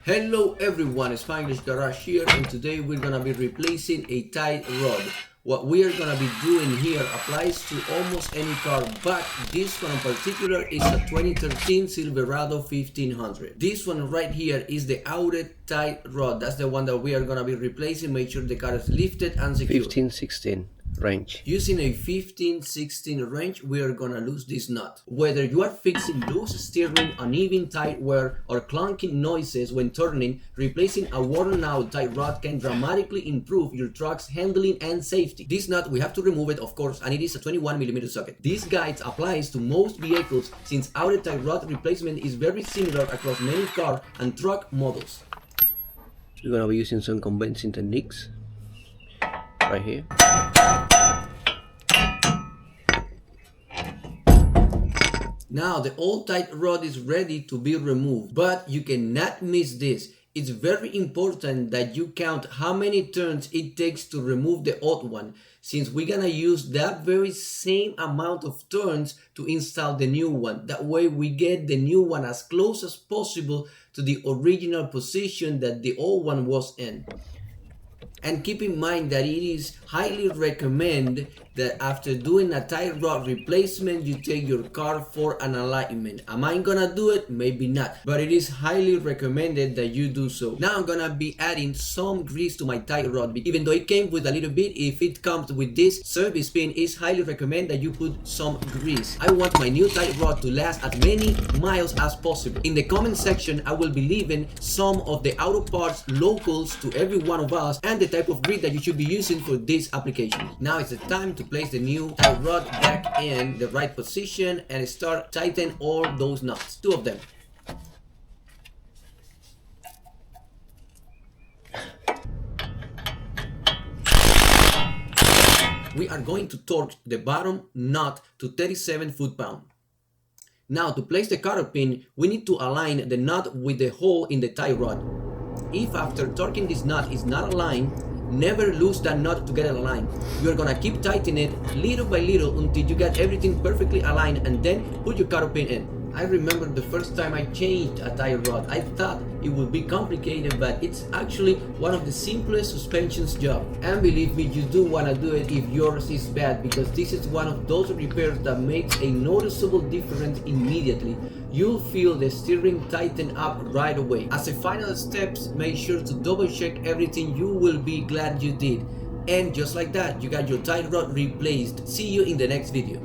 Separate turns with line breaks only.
Hello everyone, Espanglish Garage here, and today we're gonna be replacing a tie rod. What we are gonna be doing here applies to almost any car, but this one in particular is a 2013 Silverado 1500. This one right here is the outed tie rod. That's the one that we are gonna be replacing. Make sure the car is lifted and secure.
15-16 range.
Using a 15-16 wrench, we are gonna lose this nut. Whether you are fixing loose steering, uneven tie wear, or clunking noises when turning, replacing a worn out tie rod can dramatically improve your truck's handling and safety. This nut, we have to remove it, of course, and it is a 21mm socket. This guide applies to most vehicles since outed tie rod replacement is very similar across many car and truck models.
We're gonna be using some convincing techniques right here.
Now the old tight rod is ready to be removed, but you cannot miss this. It's very important that you count how many turns it takes to remove the old one, since we're gonna use that very same amount of turns to install the new one. That way we get the new one as close as possible to the original position that the old one was in. And keep in mind that it is highly recommended that after doing a tie rod replacement, you take your car for an alignment. Am I gonna do it? Maybe not, but it is highly recommended that you do so. Now I'm gonna be adding some grease to my tie rod. Even though it came with a little bit, if it comes with this service pin, it's highly recommended that you put some grease. I want my new tie rod to last as many miles as possible. In the comment section, I will be leaving some of the auto parts locals to every one of us and the type of grit that you should be using for this application. Now it's the time to place the new tie rod back in the right position and start tightening all those nuts, 2 of them. We are going to torque the bottom nut to 37 foot-pounds. Now to place the cotter pin, we need to align the nut with the hole in the tie rod. If after torquing this nut is not aligned, never lose that nut to get it aligned. You're gonna keep tightening it little by little until you get everything perfectly aligned, and then put your cotter pin in. I remember the first time I changed a tie rod, I thought it would be complicated, but it's actually one of the simplest suspensions job. And believe me, you do wanna do it if yours is bad, because this is one of those repairs that makes a noticeable difference immediately. You'll feel the steering tighten up right away. As a final steps, make sure to double check everything. You will be glad you did. And just like that, you got your tie rod replaced. See you in the next video.